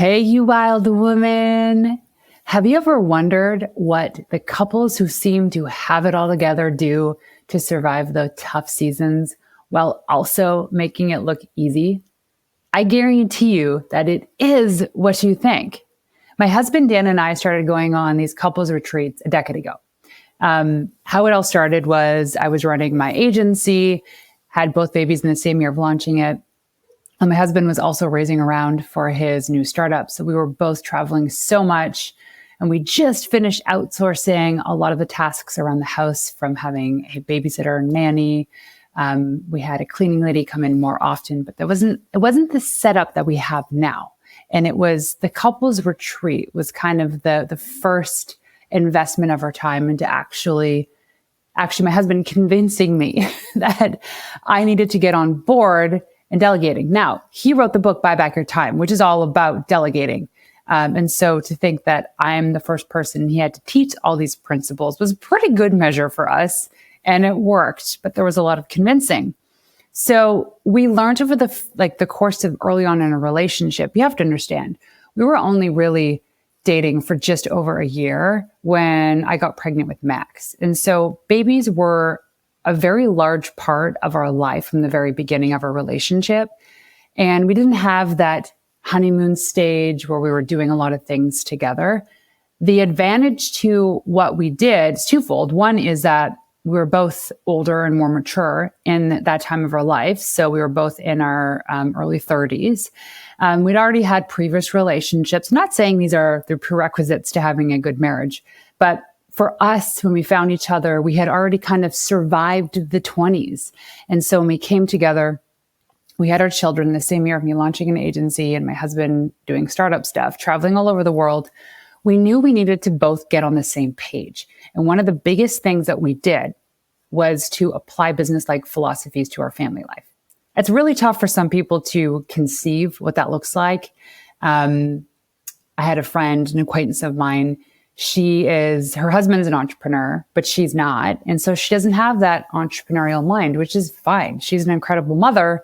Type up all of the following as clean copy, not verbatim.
Hey, you wild woman. Have you ever wondered what the couples who seem to have it all together do to survive the tough seasons while also making it look easy? I guarantee you that it is what you think. My husband Dan and I started going on these couples retreats a decade ago. How it all started was I was running my agency, had both babies in the same year of launching it. And my husband was also raising around for his new startup. So we were both traveling so much. And we just finished outsourcing a lot of the tasks around the house, from having a babysitter and nanny. We had a cleaning lady come in more often, but it wasn't the setup that we have now. And it was the couples retreat was kind of the first investment of our time into actually my husband convincing me that I needed to get on board and delegating. Now, he wrote the book, Buy Back Your Time, which is all about delegating. And so to think that I'm the first person he had to teach all these principles was a pretty good measure for us. And it worked, but there was a lot of convincing. So we learned over the course of early on in a relationship. You have to understand, we were only really dating for just over a year when I got pregnant with Max. And so babies were a very large part of our life from the very beginning of our relationship. And we didn't have that honeymoon stage where we were doing a lot of things together. The advantage to what we did is twofold. One is that we were both older and more mature in that time of our life. So we were both in our early 30s. We'd already had previous relationships. I'm not saying these are the prerequisites to having a good marriage, but for us, when we found each other, we had already kind of survived the 20s. And so when we came together, we had our children the same year of me launching an agency and my husband doing startup stuff, traveling all over the world. We knew we needed to both get on the same page. And one of the biggest things that we did was to apply business-like philosophies to our family life. It's really tough for some people to conceive what that looks like. I had a friend, an acquaintance of mine. Her husband's an entrepreneur, but she's not. And so she doesn't have that entrepreneurial mind, which is fine. She's an incredible mother.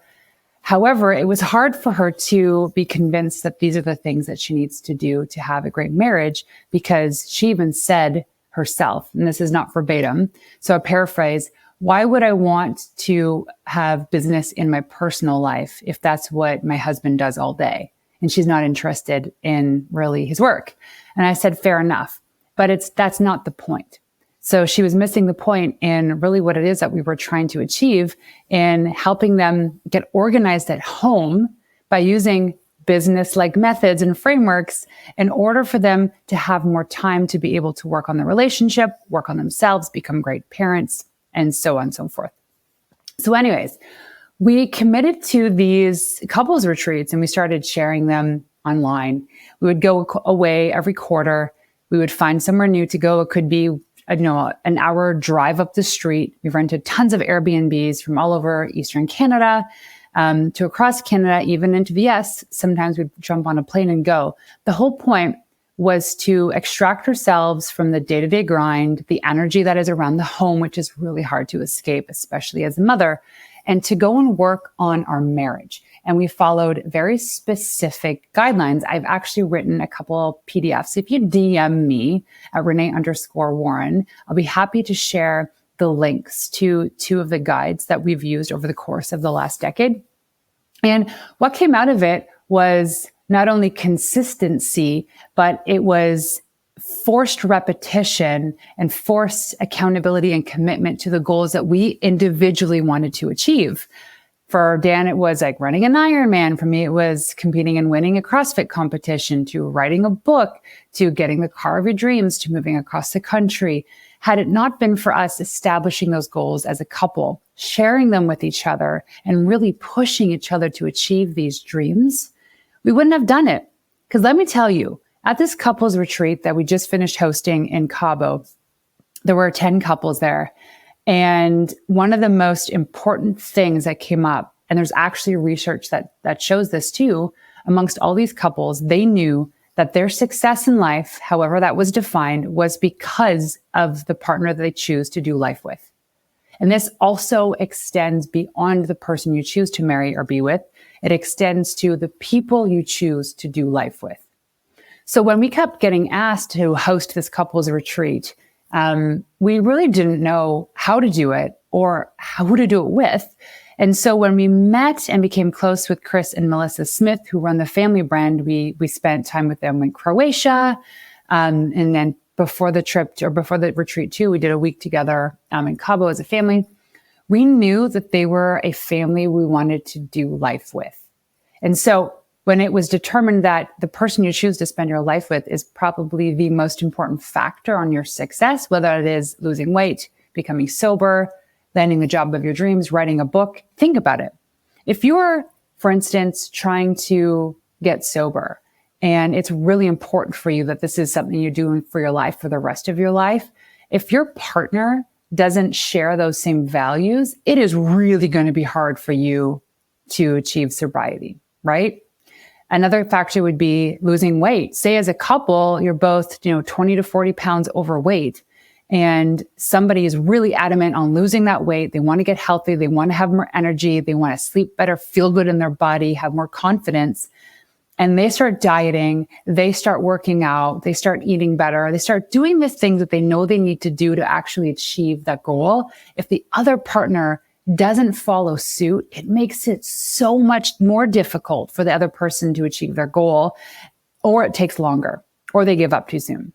However, it was hard for her to be convinced that these are the things that she needs to do to have a great marriage, because she even said herself, and this is not verbatim, so a paraphrase, why would I want to have business in my personal life if that's what my husband does all day? And she's not interested in really his work. And I said, fair enough, but that's not the point. So she was missing the point in really what it is that we were trying to achieve in helping them get organized at home by using business-like methods and frameworks in order for them to have more time to be able to work on the relationship, work on themselves, become great parents, and so on and so forth. So anyways, we committed to these couples retreats and we started sharing them online. We would go away every quarter. We would find somewhere new to go. It could be an hour drive up the street. We've rented tons of Airbnbs from all over Eastern Canada to across Canada, even into the US. Sometimes we'd jump on a plane and go. The whole point was to extract ourselves from the day-to-day grind, the energy that is around the home, which is really hard to escape, especially as a mother, and to go and work on our marriage. And we followed very specific guidelines. I've actually written a couple PDFs. If you DM me at Renee_Warren, I'll be happy to share the links to two of the guides that we've used over the course of the last decade. And what came out of it was not only consistency, but it was forced repetition and forced accountability and commitment to the goals that we individually wanted to achieve. For Dan, it was like running an Ironman. For me, it was competing and winning a CrossFit competition, to writing a book, to getting the car of your dreams, to moving across the country. Had it not been for us establishing those goals as a couple, sharing them with each other, and really pushing each other to achieve these dreams, we wouldn't have done it. Because let me tell you, at this couples retreat that we just finished hosting in Cabo, there were 10 couples there. And one of the most important things that came up, and there's actually research that shows this too, amongst all these couples, they knew that their success in life, however that was defined, was because of the partner that they choose to do life with. And this also extends beyond the person you choose to marry or be with. It extends to the people you choose to do life with. So when we kept getting asked to host this couples retreat, we really didn't know how to do it or who to do it with. And so when we met and became close with Chris and Melissa Smith, who run the family brand, we spent time with them in Croatia. And then before the retreat too, we did a week together in Cabo as a family. We knew that they were a family we wanted to do life with. And so when it was determined that the person you choose to spend your life with is probably the most important factor on your success, whether it is losing weight, becoming sober, landing the job of your dreams, writing a book, think about it. If you're, for instance, trying to get sober and it's really important for you that this is something you're doing for your life for the rest of your life, if your partner doesn't share those same values, it is really going to be hard for you to achieve sobriety, right? Another factor would be losing weight. Say as a couple, you're both, 20 to 40 pounds overweight, and somebody is really adamant on losing that weight. They want to get healthy. They want to have more energy. They want to sleep better, feel good in their body, have more confidence. And they start dieting. They start working out. They start eating better. They start doing the things that they know they need to do to actually achieve that goal. If the other partner doesn't follow suit, it makes it so much more difficult for the other person to achieve their goal, or it takes longer, or they give up too soon.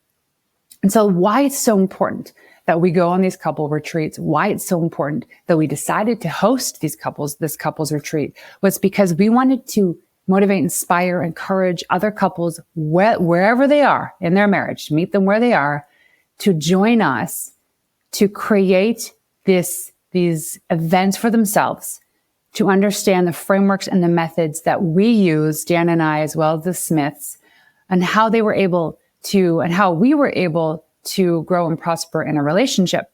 And so why it's so important that we go on these couple retreats, why it's so important that we decided to host this couples retreat, was because we wanted to motivate, inspire, encourage other couples wherever they are in their marriage, to meet them where they are, to join us to create these events for themselves, to understand the frameworks and the methods that we use, Dan and I, as well as the Smiths, and how we were able to grow and prosper in a relationship.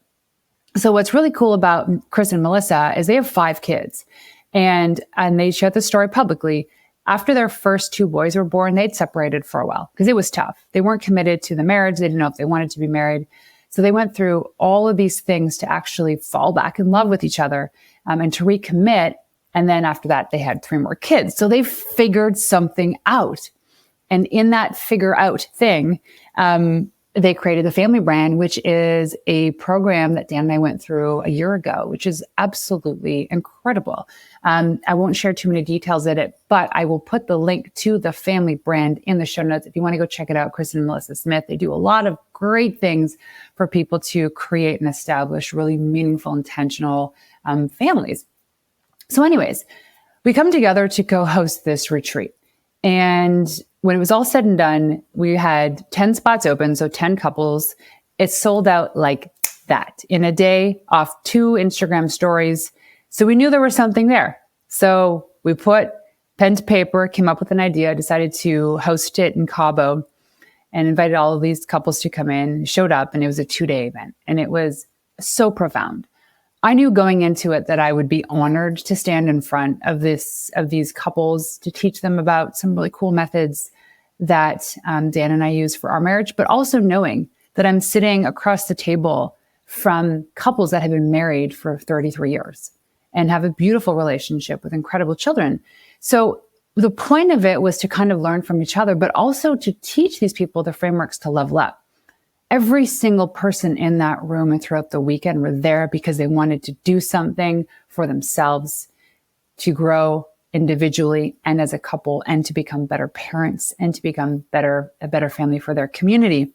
So what's really cool about Chris and Melissa is they have 5 kids, and they shared the story publicly. After their first 2 boys were born, they'd separated for a while because it was tough. They weren't committed to the marriage. They didn't know if they wanted to be married. So they went through all of these things to actually fall back in love with each other and to recommit. And then after that, they had 3 more kids. So they figured something out. And in that figure out thing, they created the family brand, which is a program that Dan and I went through a year ago, which is absolutely incredible. I won't share too many details in it, but I will put the link to the family brand in the show notes. If you want to go check it out, Chris and Melissa Smith, they do a lot of great things for people to create and establish really meaningful, intentional families. So anyways, we come together to co-host this retreat. And when it was all said and done, we had 10 spots open, so 10 couples. It sold out like that in a day off 2 Instagram stories. So we knew there was something there. So we put pen to paper, came up with an idea, decided to host it in Cabo, and invited all of these couples to come in, showed up, and it was a 2-day event. And it was so profound. I knew going into it that I would be honored to stand in front of these couples to teach them about some really cool methods that Dan and I use for our marriage, but also knowing that I'm sitting across the table from couples that have been married for 33 years and have a beautiful relationship with incredible children. So the point of it was to kind of learn from each other, but also to teach these people the frameworks to level up. Every single person in that room and throughout the weekend were there because they wanted to do something for themselves, to grow individually and as a couple, and to become better parents and to become a better family for their community.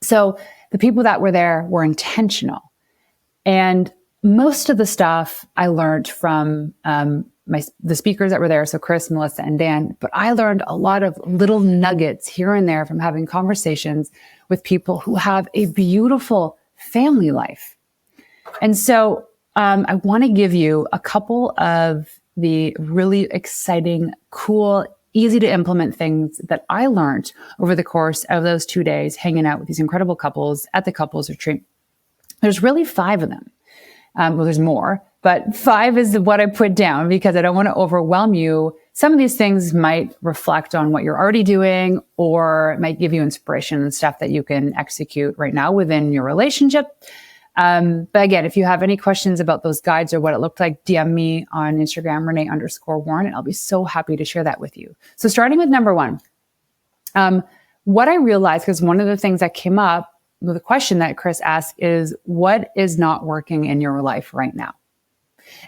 So the people that were there were intentional. And most of the stuff I learned from the speakers that were there, so Chris, Melissa, and Dan, but I learned a lot of little nuggets here and there from having conversations with people who have a beautiful family life. And so I want to give you a couple of the really exciting, cool, easy to implement things that I learned over the course of those 2 days hanging out with these incredible couples at the couples retreat. There's really 5 of them. Well, there's more, but 5 is what I put down because I don't want to overwhelm you. Some of these things might reflect on what you're already doing, or it might give you inspiration and stuff that you can execute right now within your relationship. But again, if you have any questions about those guides or what it looked like, DM me on Instagram, Renee_Warren, and I'll be so happy to share that with you. So starting with number 1, what I realized, because one of the things that came up with the question that Chris asked is, what is not working in your life right now?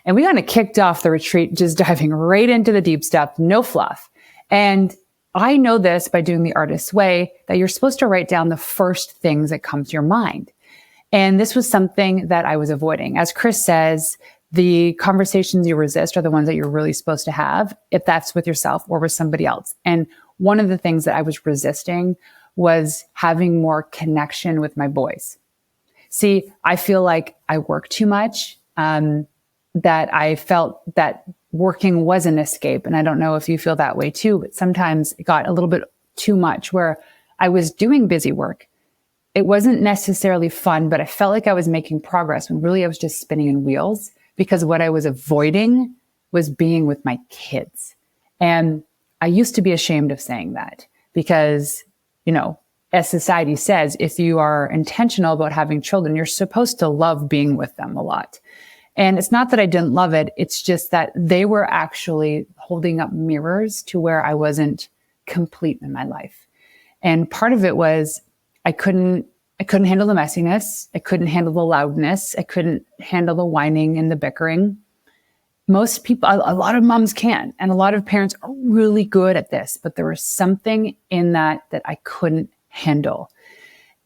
And we kind of kicked off the retreat, just diving right into the deep stuff, no fluff. And I know this by doing the artist's way, that you're supposed to write down the first things that come to your mind. And this was something that I was avoiding. As Chris says, the conversations you resist are the ones that you're really supposed to have, if that's with yourself or with somebody else. And one of the things that I was resisting was having more connection with my boys. See, I feel like I work too much, that I felt that working was an escape. And I don't know if you feel that way too, but sometimes it got a little bit too much where I was doing busy work. It wasn't necessarily fun, but I felt like I was making progress when really I was just spinning in wheels, because what I was avoiding was being with my kids. And I used to be ashamed of saying that because, as society says, if you are intentional about having children, you're supposed to love being with them a lot. And it's not that I didn't love it. It's just that they were actually holding up mirrors to where I wasn't complete in my life. And part of it was I couldn't handle the messiness. I couldn't handle the loudness. I couldn't handle the whining and the bickering. Most people, a lot of moms can, and a lot of parents are really good at this, but there was something in that I couldn't handle.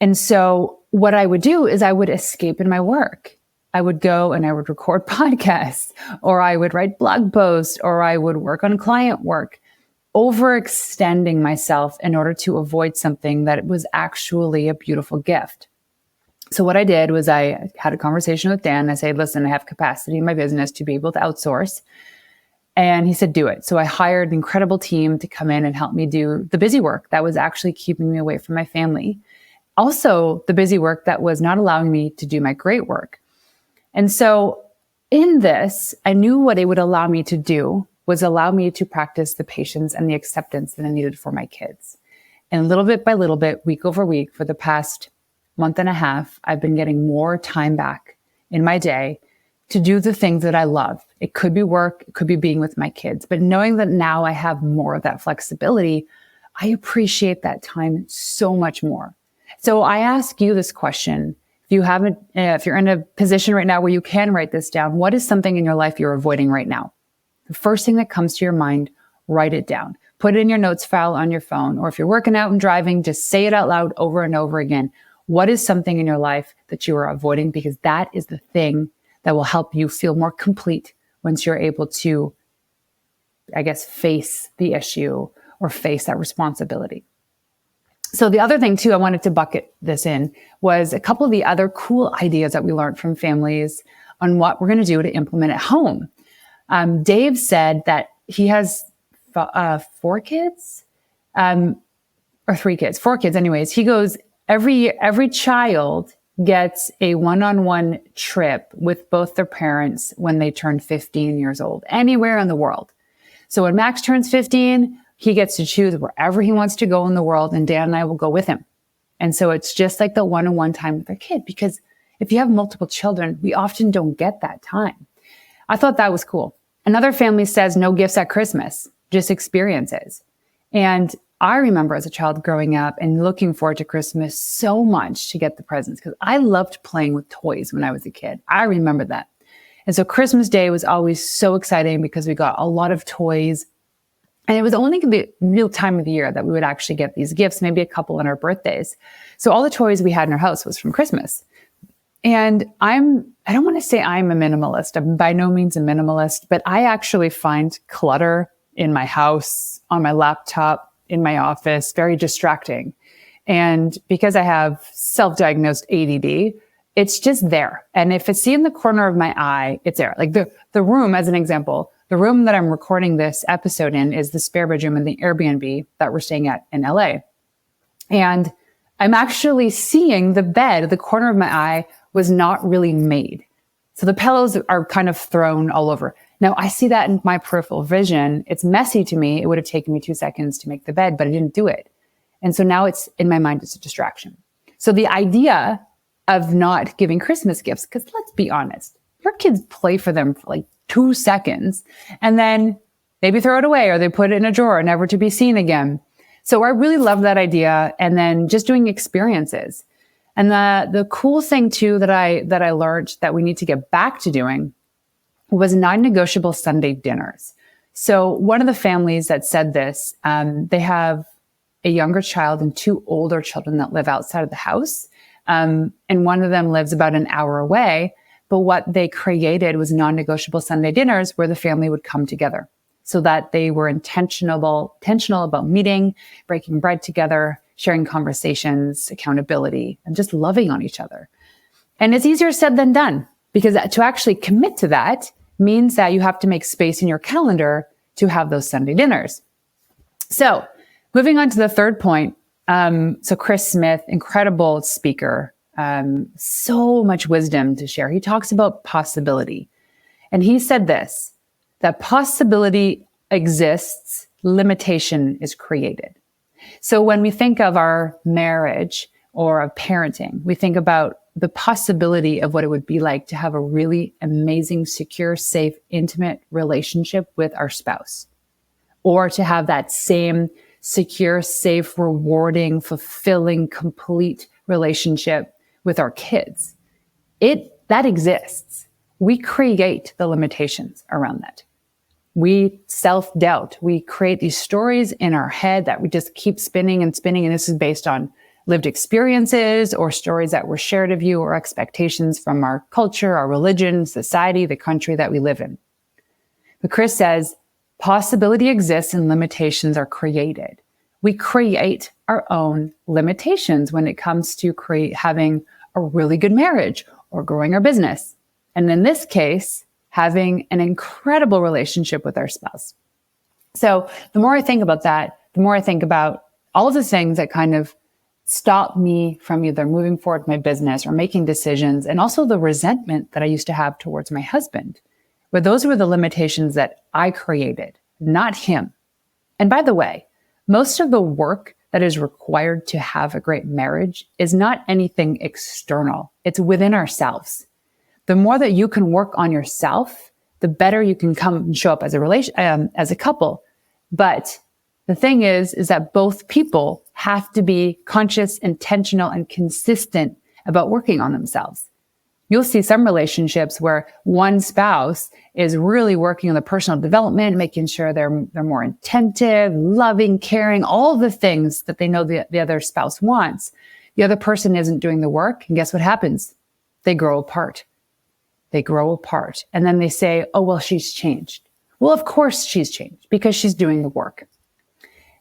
And so what I would do is I would escape in my work. I would go and I would record podcasts, or I would write blog posts, or I would work on client work, overextending myself in order to avoid something that was actually a beautiful gift. So what I did was I had a conversation with Dan. I said, listen, I have capacity in my business to be able to outsource. And he said, do it. So I hired an incredible team to come in and help me do the busy work that was actually keeping me away from my family. Also, the busy work that was not allowing me to do my great work. And so in this, I knew what it would allow me to do was allow me to practice the patience and the acceptance that I needed for my kids. And little bit by little bit, week over week, for the past month and a half, I've been getting more time back in my day to do the things that I love. It could be work, it could be being with my kids, but knowing that now I have more of that flexibility, I appreciate that time so much more. So I ask you this question. If you're in a position right now where you can write this down, what is something in your life you're avoiding right now? The first thing that comes to your mind, write it down. Put it in your notes file on your phone, or if you're working out and driving, just say it out loud over and over again. What is something in your life that you are avoiding? Because that is the thing that will help you feel more complete once you're able to, face the issue or face that responsibility. So the other thing too, I wanted to bucket this in was a couple of the other cool ideas that we learned from families on what we're going to do to implement at home. Dave said that he has 4 kids, or 3 kids, 4 kids anyways. He goes, every child gets a one-on-one trip with both their parents when they turn 15 years old, anywhere in the world. So when Max turns 15, he gets to choose wherever he wants to go in the world, and Dan and I will go with him. And so it's just like the one-on-one time with their kid, because if you have multiple children, we often don't get that time. I thought that was cool. Another family says no gifts at Christmas, just experiences. And I remember as a child growing up and looking forward to Christmas so much to get the presents, because I loved playing with toys when I was a kid. I remember that. And so Christmas Day was always so exciting because we got a lot of toys. And it was only the real time of the year that we would actually get these gifts, maybe a couple on our birthdays. So all the toys we had in our house was from Christmas. And I don't want to say I'm a minimalist. I'm by no means a minimalist, but I actually find clutter in my house, on my laptop, in my office, very distracting. And because I have self-diagnosed ADD, it's just there. And if it's in the corner of my eye, it's there. Like the room, as an example, the room that I'm recording this episode in is the spare bedroom in the Airbnb that we're staying at in LA. And I'm actually seeing the bed, the corner of my eye was not really made. So the pillows are kind of thrown all over. Now I see that in my peripheral vision. It's messy to me. It would have taken me 2 seconds to make the bed, but I didn't do it. And so now it's in my mind, it's a distraction. So the idea of not giving Christmas gifts, because let's be honest, your kids play for them for like 2 seconds and then maybe throw it away or they put it in a drawer, never to be seen again. So I really love that idea. And then just doing experiences. And the cool thing too that I learned that we need to get back to doing was non-negotiable Sunday dinners. So one of the families that said this, they have a younger child and two older children that live outside of the house. And one of them lives about an hour away. But what they created was non-negotiable Sunday dinners where the family would come together so that they were intentional about meeting, breaking bread together, sharing conversations, accountability, and just loving on each other. And it's easier said than done because to actually commit to that means that you have to make space in your calendar to have those Sunday dinners. So moving on to the third point. So Chris Smith, incredible speaker, so much wisdom to share. He talks about possibility. And he said this, that possibility exists, limitation is created. So when we think of our marriage or of parenting, we think about the possibility of what it would be like to have a really amazing, secure, safe, intimate relationship with our spouse, or to have that same secure, safe, rewarding, fulfilling, complete relationship with our kids. That exists. We create the limitations around that. We self-doubt. We create these stories in our head that we just keep spinning and spinning. And this is based on lived experiences or stories that were shared of you or expectations from our culture, our religion, society, the country that we live in. But Chris says, possibility exists and limitations are created. We create our own limitations when it comes to having a really good marriage or growing our business. And in this case, having an incredible relationship with our spouse. So the more I think about that, the more I think about all of the things that kind of stop me from either moving forward with my business or making decisions, and also the resentment that I used to have towards my husband, where those were the limitations that I created, not him. And by the way, most of the work that is required to have a great marriage is not anything external. It's within ourselves. The more that you can work on yourself, the better you can come and show up as a couple. But the thing is that both people have to be conscious, intentional, and consistent about working on themselves. You'll see some relationships where one spouse is really working on the personal development, making sure they're more attentive, loving, caring, all the things that they know the other spouse wants. The other person isn't doing the work. And guess what happens? They grow apart. And then they say, oh, well, she's changed. Well, of course she's changed because she's doing the work.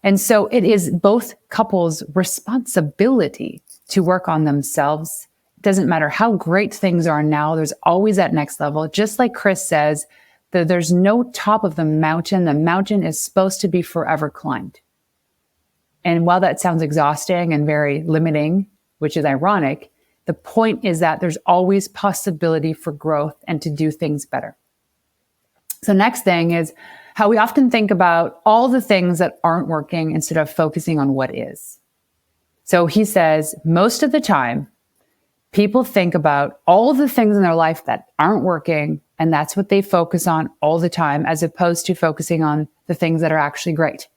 And so it is both couples' responsibility to work on themselves. It doesn't matter how great things are now. There's always that next level. Just like Chris says, that there's no top of the mountain. The mountain is supposed to be forever climbed. And while that sounds exhausting and very limiting, which is ironic, the point is that there's always possibility for growth and to do things better. So next thing is how we often think about all the things that aren't working instead of focusing on what is. So he says, most of the time, people think about all the things in their life that aren't working, and that's what they focus on all the time, as opposed to focusing on the things that are actually great.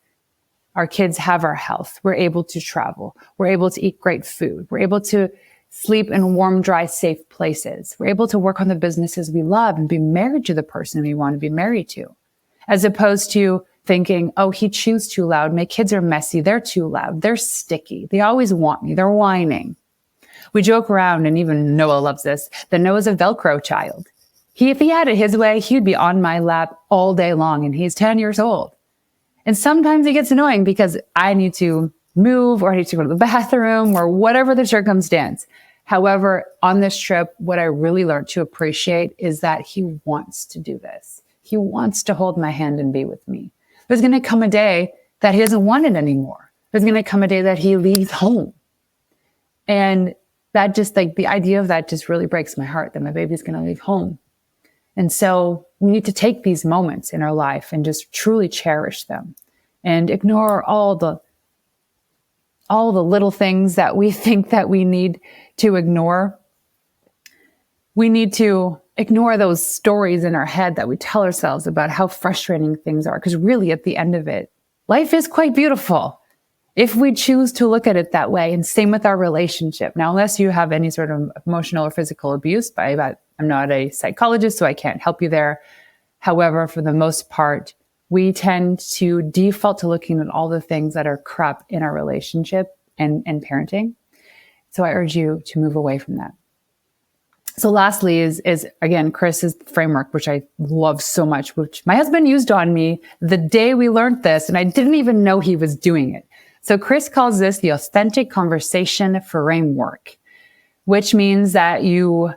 Our kids have our health. We're able to travel. We're able to eat great food. We're able to sleep in warm, dry, safe places. We're able to work on the businesses we love and be married to the person we want to be married to, as opposed to thinking, oh, he chews too loud. My kids are messy. They're too loud. They're sticky. They always want me. They're whining. We joke around, and even Noah loves this, that Noah's a Velcro child. If he had it his way, he'd be on my lap all day long, and he's 10 years old. And sometimes it gets annoying because I need to move or I need to go to the bathroom or whatever the circumstance. However, on this trip, what I really learned to appreciate is that he wants to do this. He wants to hold my hand and be with me. There's going to come a day that he doesn't want it anymore. There's going to come a day that he leaves home. And that just the idea of that just really breaks my heart that my baby's going to leave home. And so we need to take these moments in our life and just truly cherish them and ignore all the little things that we think that we need to ignore. We need to ignore those stories in our head that we tell ourselves about how frustrating things are. Because really, at the end of it, life is quite beautiful. if we choose to look at it that way. And same with our relationship. Now, unless you have any sort of emotional or physical abuse, I'm not a psychologist, so I can't help you there. However, for the most part, we tend to default to looking at all the things that are crap in our relationship and parenting. So I urge you to move away from that. So lastly is again, Chris's framework, which I love so much, which my husband used on me the day we learned this, and I didn't even know he was doing it. So Chris calls this the authentic conversation framework, which means that you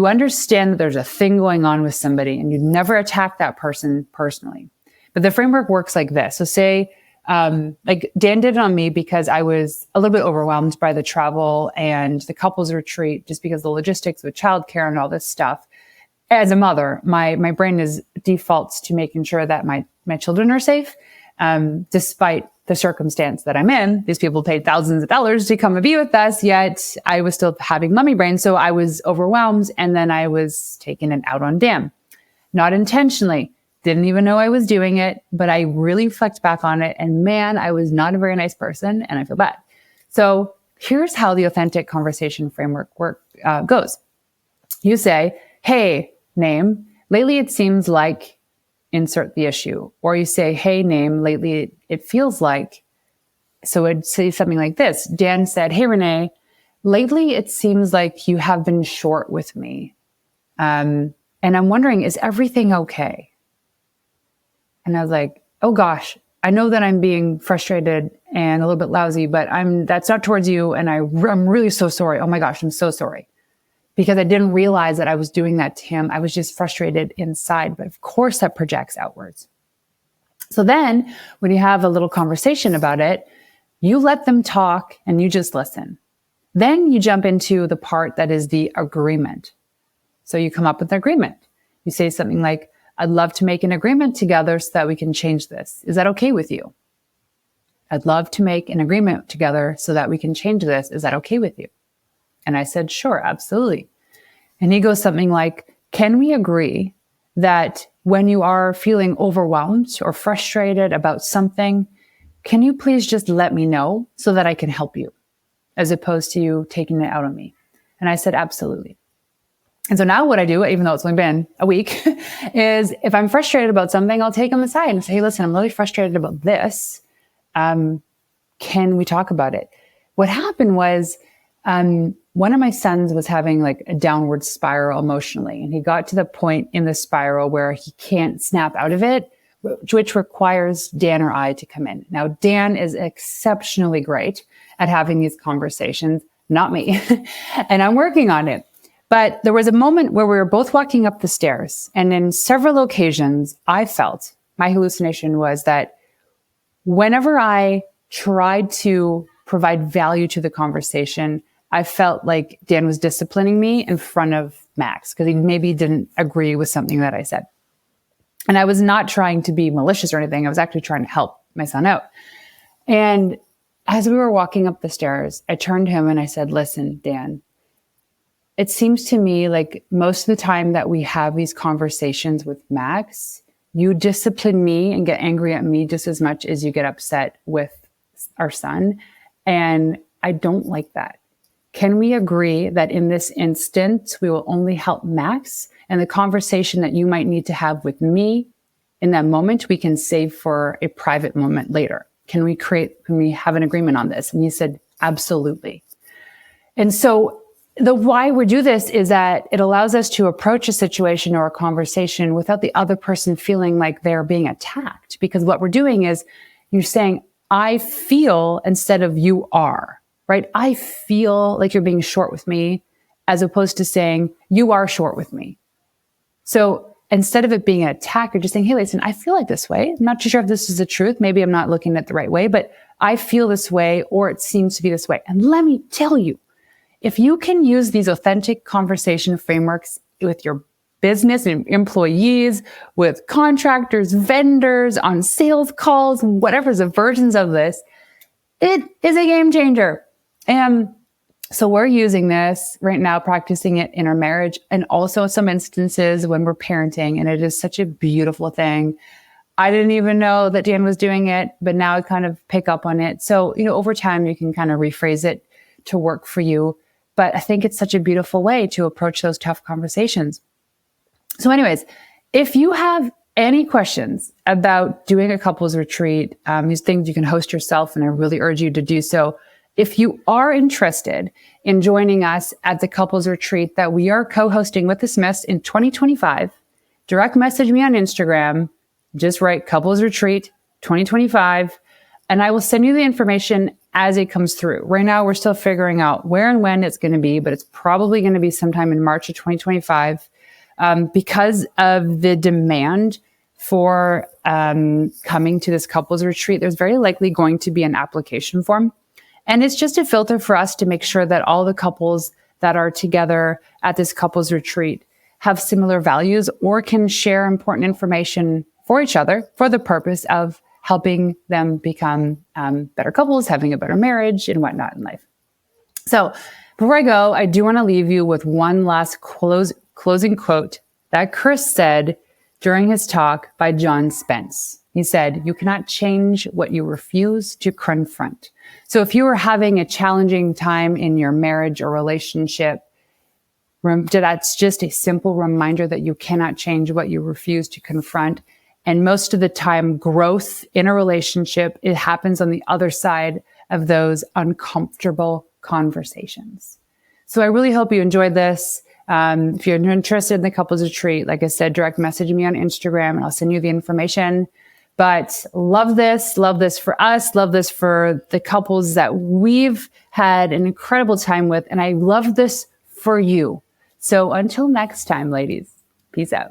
understand that there's a thing going on with somebody and you never attack that person personally. But the framework works like this. So say, like Dan did it on me because I was a little bit overwhelmed by the travel and the couples retreat, just because the logistics with childcare and all this stuff. As a mother, my brain defaults to making sure that my children are safe, despite the circumstance that I'm in. These people paid thousands of dollars to come and be with us, yet I was still having mummy brain. So I was overwhelmed, and then I was taking it out on Dan. Not intentionally. Didn't even know I was doing it, but I really reflect back on it. And man, I was not a very nice person, and I feel bad. So here's how the authentic conversation framework goes. You say, hey, name, lately it seems like, insert the issue. Or you say, hey, name, lately it feels like. So it'd say something like this. Dan said, hey, Renee, lately it seems like you have been short with me. And I'm wondering, is everything okay? And I was like, oh gosh, I know that I'm being frustrated and a little bit lousy, but that's not towards you. And I'm really so sorry. Oh my gosh, I'm so sorry. Because I didn't realize that I was doing that to him. I was just frustrated inside, but of course that projects outwards. So then when you have a little conversation about it, you let them talk and you just listen. Then you jump into the part that is the agreement. So you come up with an agreement. You say something like, I'd love to make an agreement together so that we can change this. Is that okay with you? I'd love to make an agreement together so that we can change this. Is that okay with you? And I said, sure, absolutely. And he goes something like, can we agree that when you are feeling overwhelmed or frustrated about something, can you please just let me know so that I can help you, as opposed to you taking it out on me? And I said, absolutely. And so now what I do, even though it's only been a week, is if I'm frustrated about something, I'll take them aside and say, hey, listen, I'm really frustrated about this. Can we talk about it? What happened was, one of my sons was having like a downward spiral emotionally, and he got to the point in the spiral where he can't snap out of it, which requires Dan or I to come in. Now, Dan is exceptionally great at having these conversations, not me, and I'm working on it. But there was a moment where we were both walking up the stairs, and in several occasions, I felt my hallucination was that whenever I tried to provide value to the conversation, I felt like Dan was disciplining me in front of Max because he maybe didn't agree with something that I said. And I was not trying to be malicious or anything. I was actually trying to help my son out. And as we were walking up the stairs, I turned to him and I said, listen, Dan, it seems to me like most of the time that we have these conversations with Max, you discipline me and get angry at me just as much as you get upset with our son. And I don't like that. Can we agree that in this instance, we will only help Max, and the conversation that you might need to have with me in that moment, we can save for a private moment later? Can we have an agreement on this? And he said, absolutely. And so the why we do this is that it allows us to approach a situation or a conversation without the other person feeling like they're being attacked. Because what we're doing is you're saying, I feel instead of you are. Right? I feel like you're being short with me, as opposed to saying you are short with me. So instead of it being an attack, you're just saying, hey, listen, I feel like this way. I'm not too sure if this is the truth. Maybe I'm not looking at it the right way, but I feel this way, or it seems to be this way. And let me tell you, if you can use these authentic conversation frameworks with your business and employees, with contractors, vendors, on sales calls, whatever the versions of this, it is a game changer. And so we're using this right now, practicing it in our marriage, and also some instances when we're parenting. And it is such a beautiful thing. I didn't even know that Dan was doing it, but now I kind of pick up on it. So, over time you can kind of rephrase it to work for you. But I think it's such a beautiful way to approach those tough conversations. So anyways, if you have any questions about doing a couples retreat, these things you can host yourself, and I really urge you to do so. If you are interested in joining us at the couples retreat that we are co-hosting with the Smiths in 2025, direct message me on Instagram. Just write couples retreat 2025, and I will send you the information as it comes through. Right now, we're still figuring out where and when it's going to be, but it's probably going to be sometime in March of 2025. Because of the demand for coming to this couples retreat, there's very likely going to be an application form. And it's just a filter for us to make sure that all the couples that are together at this couples retreat have similar values or can share important information for each other for the purpose of helping them become better couples, having a better marriage and whatnot in life. So before I go, I do want to leave you with one last closing quote that Chris said during his talk by John Spence. He said, "You cannot change what you refuse to confront." So if you are having a challenging time in your marriage or relationship, that's just a simple reminder that you cannot change what you refuse to confront. And most of the time, growth in a relationship, it happens on the other side of those uncomfortable conversations. So I really hope you enjoyed this. If you're interested in the couples retreat, like I said, direct message me on Instagram and I'll send you the information. But love this for us, love this for the couples that we've had an incredible time with. And I love this for you. So until next time, ladies, peace out.